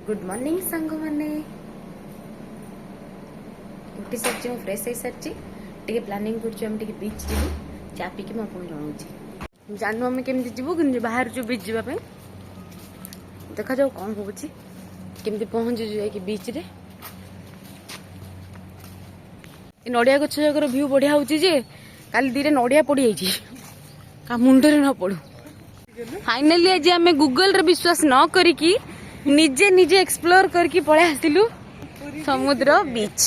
Good morning सांग मैंने उठी सारी फ्रेश हो सारी टे प्लानिंग कर बीच जी चा पीकी मुझे जनाऊँ जानू आम केमी जीवु बाहर जो बीच जावाई देखा जाऊ कौन हो केमती पहुँचु जाकि बीच रे नड़िया गछ जगर व्यू बढ़िया होची जे काली दीरे नड़िया पड़ी का मुंडरे न पड़ू फाइनली आज आम गूगल रे विश्वास न करिकी निजे निजे एक्सप्लोर करके पळे आसिलु समुद्र बीच।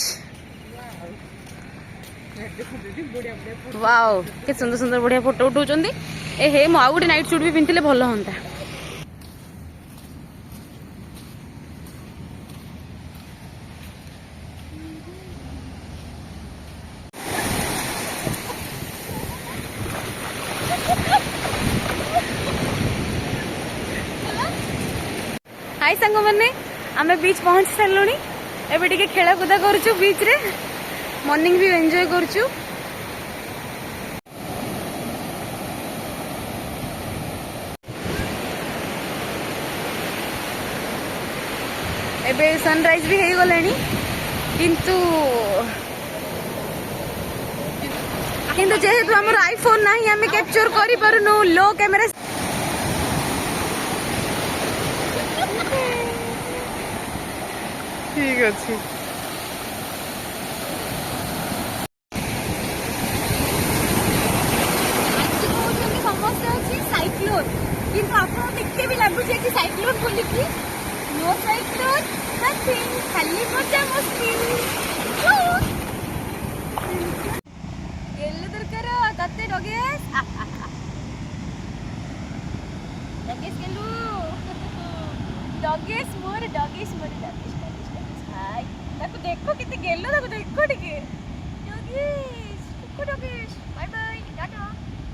वाओ के सुंदर सुंदर बढ़िया फोटो उठाउछंदी ए हे मो आ गुटे नाइट सूट भी पिंथिले भलो होंता। हाय सांग मैंने आम बीच पहुंच सारू एबे टिके खेला कूदा करूछु बीच रे मॉर्निंग भी एंजॉय करूछु। एबे सनराइज भी हो गलानी किंतु किंतु जेहेतु हमर आईफोन नाही हमें कैप्चर करि पारुनु लो कैमरा ठीक अच्छे समस्या अच्छी साइक्लोन किंतु आपको देखते भी लगुच कि साइक्लोन बोलिकी नो साइक्लोन नथिंग खाली मजा मस्ती गेल्लो दरकार तते डगेस डगेस गेल्लो डगेस मोर डगेस हाय ताको देखो किते गेल्लो ताको देखो टिके डगेस कुको डगेस बाय बाय टाटा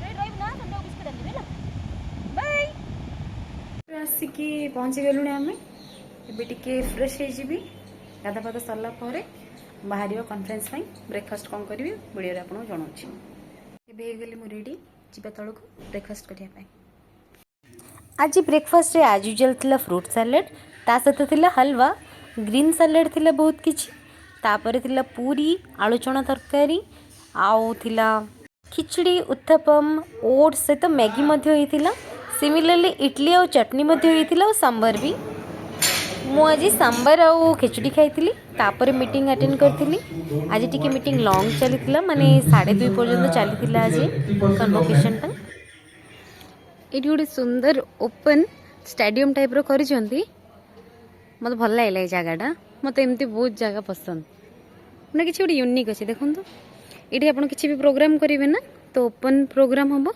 ड्राइव ना संडे बिस्कुट आनी ना बाय आसिकी पहुंची गेलुनी आमे एबे टिके फ्रेश हे जिबी गाधा पादा सरला परे बाहरियो कॉन्फ्रेंस पई ब्रेकफास्ट कोन करबी वीडियो रे आपन जणाउची एबे हे गेली मु रेडी जिबा तळको ब्रेकफास्ट करिया पई। आज ब्रेकफास्ट रे आज यूजुअल थिला फ्रूट सैलेड ता सहित थिला हलवा ग्रीन सैलेड थिला बहुत किछि तापर थिला पूरी आलू चना तरकारी आउ थिला खिचड़ी उत्थपम ओट्स सहित मैगी मध्य होइथिला सिमिलरली इडली और चटनी मध्य होइथिला और सांबर भी मु आज सांबर और खिचड़ी खाइथिली तापर मीटिंग अटेंड करथिली। आज टिके मीटिंग लॉन्ग चलीथिला माने 2:30 पर्यंत चलीथिला आज कन्वोकेशन पर एटी गोटे सुंदर ओपन स्टेडियम टाइप रो करिसंती मत भल लागला ए जगहटा मत एमती बहुत जगह पसंद मैंने किसी गोटे यूनिक अच्छे देखो ये आप किसी भी प्रोग्राम करेंगे ना तो ओपन प्रोग्राम हम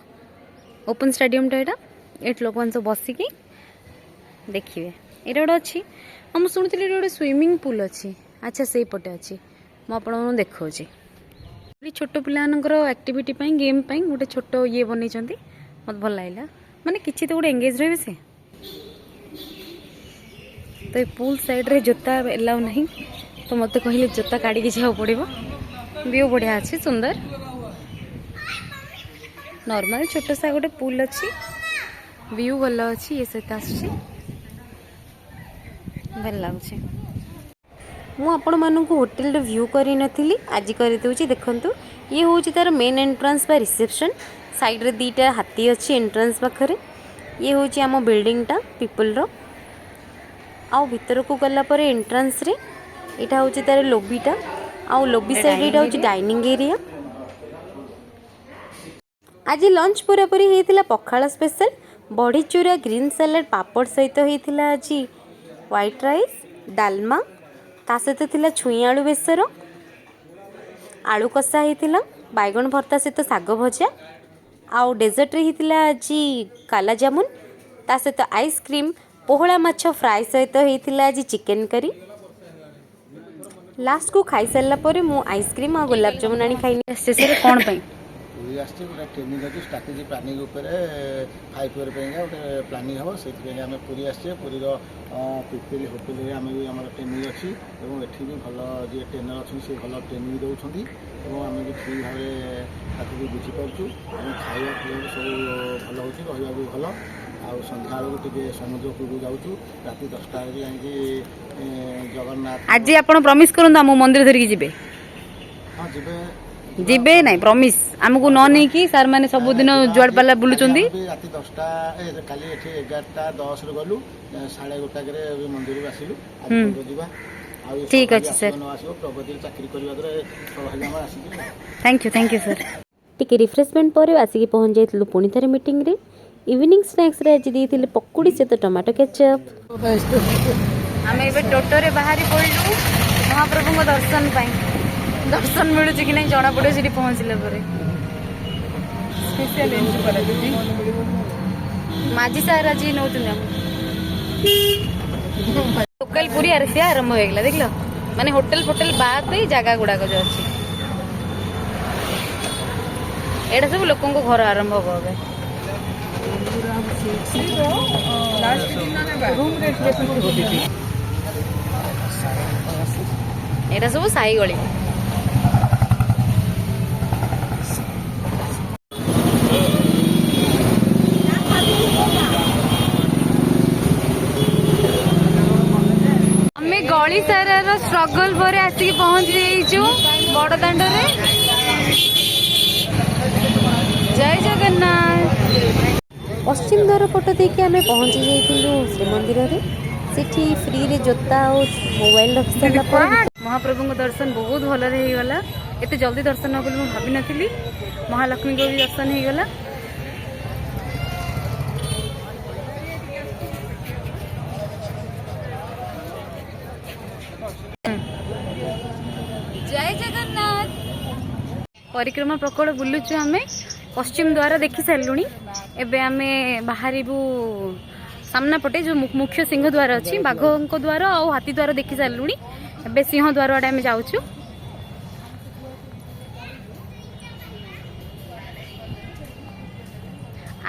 ओपन स्टेडियम टा ये लोक मैंने सब बसिकी देखिए ये गोटे अच्छी मुझे शुणी गोटे स्विमिंग पूल अच्छी अच्छा से पटे अच्छी मुझे देखा छोट पिलानकर एक्टिविटी गेम गोटे छोट ये बन मत भल लगे माने किसी तो गोटे एंगेज रहे से तो पूल साइड रे जोता एलाउ नहीं तो मत कहले जोता काढ़ी जाओ पड़ो व्यू बढ़िया अच्छे सुंदर नॉर्मल छोट सा गोटे पूल अच्छी व्यू भल अच्छी ये सहित आसुची भल लगुच मुझे होटेल व्यू करी नथिली आज कर दूची देखंतु ये हूँ तार मेन एंट्रांस बा रिसेप्शन साइड रे दीटा हाथी अच्छी एंट्रांस पाखरे ये हूँ आम बिल्डिंग टा पीपल रो आउ भीतर को गला पर एंट्रांस रे एटा होची तार लोबीटा आउ लोबी साइड एटा होची डाइनिंग एरिया। आज लंच पूरा पूरी हेतिला पखाला स्पेशल बड़ी चूरा ग्रीन सैलेड पापड़ सहित हेतिला आज व्हाइट राइस डालमा ता सहित थिला छुई आलू बेसर आलू कषा हेतिला बैगन भर्ता सहित साग भजा आउ डेजर्ट रे हेतिला आज काला जामुन ता सहित आइसक्रीम पोहला माछ फ्राई सहित होता आज चिकेन करी लास्ट को खाई सारा पर मु आइसक्रीम और गुलाब जामुन आनी खाई शेष में कौन पाई पूरी आसती पूरा ट्रेनिंग अच्छी स्ट्राटेजी प्लानिंग उपर 5 इयर गोटे प्लानिंग हम से आम पूरी आसचे पूरी पिपिल होटेल में आम भी आम ट्रेनिंग अच्छी और ये भी भल जी ट्रेनर अच्छी से भल ट्रेनिंग दौरान और आम भी फ्री भाव भी बुझीपार खाଇବା ପିଇବା ସବୁ ଭଲ ହେଉଛି ରହିବା ବି ଭଲ ଆଉ ସନ୍ଧ୍ୟାବେଳକୁ ଟିକେ ସମୁଦ୍ରକୂଳକୁ ଯାଉଛୁ। ରାତି 10ଟାରେ ଯାଇକି ଜଗନ୍ନାଥ ଆଜି ଆପଣ ପ୍ରମିସ୍ କରନ୍ତୁ ଆମ ମନ୍ଦିର ଧରିକି ଯିବେ। ହଁ ଯିବେ ଯିବେ ନାଇଁ ପ୍ରମିସ୍ ଆମକୁ ନ ନେଇକି ସାର୍ ମାନେ ସବୁଦିନ ଯୁଆଡ ପାଲା ବୁଲୁଛନ୍ତି। ରାତି 10ଟା କାଲି ଏଠି 11:10ରେ ଗଲୁ 1:30 ମନ୍ଦିରକୁ ଆସିଲୁ। ଆଜି ଯିବା। ଆଉ ଠିକ୍ ଅଛି ସାର୍। ନ ଆସିବ ପ୍ରଗତିରେ ଚାକିରି କରିବା ଦ୍ୱାରା ସୌଭାଗ୍ୟ ଆମର ଆସିଯିବ। Thank you sir. ଟିକେ ରିଫ୍ରେଶମେଣ୍ଟ ପରେ ଆସିକି ପହଞ୍ଚି ଯାଇଥିଲୁ ପୁଣି ଥରେ ମିଟିଂରେ। ଇଭିନିଂ ସ୍ନାକ୍ସରେ ଆଜି ଦେଇଥିଲେ ପକୁଡ଼ି ସହିତ ଟମାଟୋ କେଚପ୍। ଆମେ ଏବେ ଟୋଟୋରେ ବାହାରି ପଡ଼ିଲୁ ମହାପ୍ରଭୁଙ୍କ ଦର୍ଶନ ପାଇଁ। ଦର୍ଶନ ମିଳୁଛି କି ନାହିଁ ଜଣା ପଡ଼ିବ ସେଠି ପହଞ୍ଚିଲା ପରେ। ମାଝି ସାର୍ ଆଜି ନେଉଛନ୍ତି ଆମକୁ। ଲୋକାଲ ପୁରୀ ଆରସିଆ ଆରମ୍ଭ ହେଇଗଲା ଦେଖିଲ, ମାନେ ହୋଟେଲ ଫୋଟେଲ ବାଦ ଦେଇ ଜାଗା ଗୁଡ଼ାକ ଯୋଉ ଅଛି ଏଇଟା ସବୁ ଲୋକଙ୍କ ଘର ଆରମ୍ଭ ହବ ଏବେ। ଏଇଟା ସବୁ ସାଇ ଗଳି। ଆମେ ଗଳି ସାରାର ଷ୍ଟ୍ରଗଲ ପରେ ଆସିକି ପହଞ୍ଚି ଯାଇଛୁ ବଡ଼ ଦାଣ୍ଡରେ। ଜୟ ଜଗନ୍ନାଥ। ପଶ୍ଚିମ ଦ୍ୱାର ପଟ ଦେଇକି ଆମେ ପହଞ୍ଚି ଯାଇଥିଲୁ ଶ୍ରୀମନ୍ଦିରରେ। ସେଠି ଫ୍ରିରେ ଜୋତା ଆଉ ମୋବାଇଲ ରଖି ସାରିଲା ପରେ ମହାପ୍ରଭୁଙ୍କ ଦର୍ଶନ ବହୁତ ଭଲରେ ହେଇଗଲା। ଏତେ ଜଲ୍ଦି ଦର୍ଶନ ହେବ ବୋଲି ମୁଁ ଭାବିନଥିଲି। ମହାଲକ୍ଷ୍ମୀଙ୍କ ବି ଦର୍ଶନ ହେଇଗଲା। ଜୟ ଜଗନ୍ନାଥ। ପରିକ୍ରମା ପ୍ରକଳ ବୁଲୁଛୁ ଆମେ। ପଶ୍ଚିମ ଦ୍ୱାର ଦେଖି ସାରିଲୁଣି। ଏବେ ଆମେ ବାହାରିବୁ ସାମ୍ନା ପଟେ ଯୋଉ ମୁଖ୍ୟ ସିଂହ ଦ୍ୱାର ଅଛି, ବାଘଙ୍କ ଦ୍ୱାର ଆଉ ହାତୀ ଦ୍ୱାର ଦେଖି ସାରିଲୁଣି। ଏବେ ସିଂହ ଦ୍ୱାର ଆଡ଼େ ଆମେ ଯାଉଛୁ।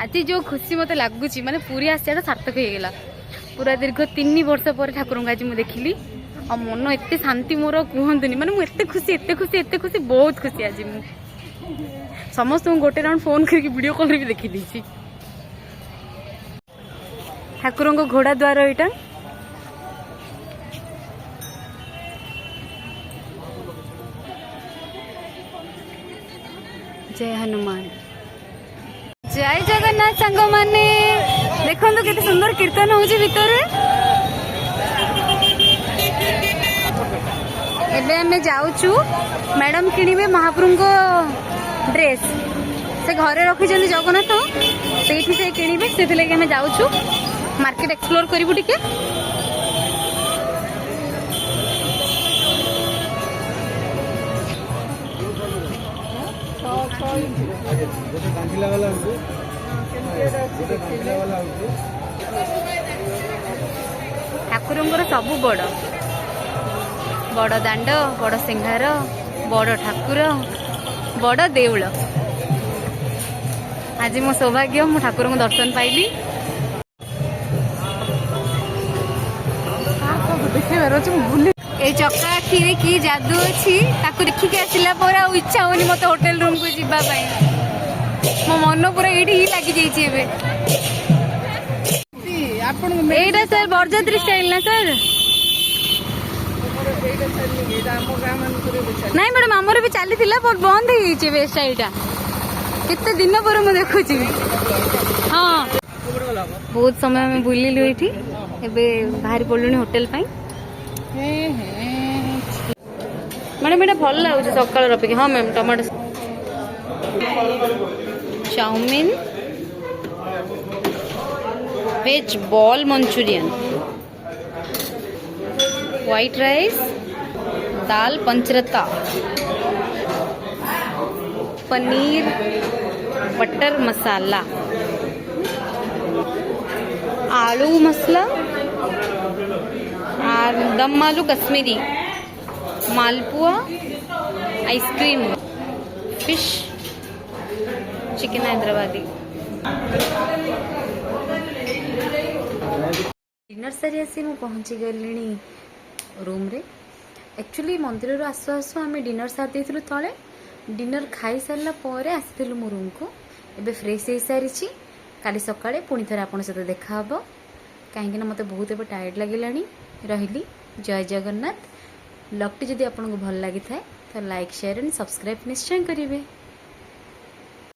ଆଜି ଯୋଉ ଖୁସି ମତେ ଲାଗୁଛି, ମାନେ ପୁରୀ ଆସିବାଟା ସାର୍ଥକ ହେଇଗଲା। ପୁରା ଦୀର୍ଘ 3 ବର୍ଷ ପରେ ଠାକୁରଙ୍କୁ ଆଜି ମୁଁ ଦେଖିଲି। ଆଉ ମନ ଏତେ ଶାନ୍ତି ମୋର କୁହନ୍ତୁନି। ମାନେ ମୁଁ ଏତେ ଖୁସି ବହୁତ ଖୁସି ଆଜି। ମୁଁ ସମସ୍ତଙ୍କୁ ଗୋଟେ ରାଉଣ୍ଡ ଫୋନ କରିକି ଭିଡିଓ କଲରେ ବି ଦେଖିଦେଇଛି। ଠାକୁରଙ୍କ ଘୋଡ଼ା ଦ୍ୱାର ଏଇଟା। ଜୟ ହନୁମାନ। ଜୟ ଜଗନ୍ନାଥ ସାଙ୍ଗମାନେ, ଦେଖନ୍ତୁ କେତେ ସୁନ୍ଦର କୀର୍ତ୍ତନ ହଉଛି ଭିତରେ। ଏବେ ଆମେ ଯାଉଛୁ, ମ୍ୟାଡାମ କିଣିବେ ମହାପ୍ରଭୁଙ୍କ ଡ୍ରେସ୍। ସେ ଘରେ ରଖିଛନ୍ତି ଜଗନ୍ନାଥ, ସେଇଠି ସେ କିଣିବେ। ସେଥିଲାଗି ଆମେ ଯାଉଛୁ ମାର୍କେଟ ଏକ୍ସପ୍ଲୋର କରିବୁ ଟିକେ। ଠାକୁରଙ୍କର ସବୁ ବଡ଼ ବଡ଼ ଦାଣ୍ଡ, ବଡ଼ ସିଂହାର, ବଡ଼ ଠାକୁର, ବଡ଼ ଦେଉଳ। ଆଜି ମୋ ସୌଭାଗ୍ୟ, ମୁଁ ଠାକୁରଙ୍କୁ ଦର୍ଶନ ପାଇଲି। ଏଇ ଚକା ଆଖିରେ କି ଯାଦୁ ଅଛି, ତାକୁ ଦେଖିକି ଆସିଲା ପରେ ଆଉ ଇଚ୍ଛା ହଉନି ମତେ ହୋଟେଲ ରୁମକୁ ଯିବା ପାଇଁ। ମୋ ମନ ପୁରା ଏଇଠି ହିଁ ଲାଗିଯାଇଛି ଏବେ। ଏଇଟା ସାର୍ ବରଯାତ୍ରୀ ଷ୍ଟାଇଲ ନା ସାର୍? ନାଇଁ ମ୍ୟାଡାମ, ଆମର ବି ଚାଲିଥିଲା ବଟ୍ ବନ୍ଦ ହେଇଯାଇଛି ଏବେ ଷ୍ଟାଇଲଟା। କେତେ ଦିନ ପରେ ମୁଁ ଦେଖୁଛି। ହଁ, ବହୁତ ସମୟ ଆମେ ବୁଲିଲୁ ଏଇଠି। ଏବେ ବାହାରି ପଡ଼ିଲୁଣି ହୋଟେଲ ପାଇଁ। ମ୍ୟାଡାମ ଏଇଟା ଭଲ ଲାଗୁଛି ସକାଳର ଅପେକ୍ଷା। ହଁ ma'am, tomato chow mein, veg ball Manchurian, white rice, दाल पंचरत्ता, पनीर बटर मसाला, आलू मसला, दम आलू कश्मीरी, मालपुआ, ice cream, fish, chicken Hyderabadi. Dinner सारी आसी मु पहुँची गली रूम रे। एक्चुअली मंदिर आसु आसु आम डिनर सारी देलु तले। डिनर खाई सारा आसलु मो रूम को। एबे फ्रेश हो सारी काली सकाळे पुणी थरे आपन सहित देखा हबो कहीं मते बहुत एबे टायर्ड लगिलानी रहिली। जय जगन्नाथ। ब्लॉग टी जदि आपको भल लगी थाए तो लाइक शेयर एंड सब्सक्राइब निश्चय करेंगे।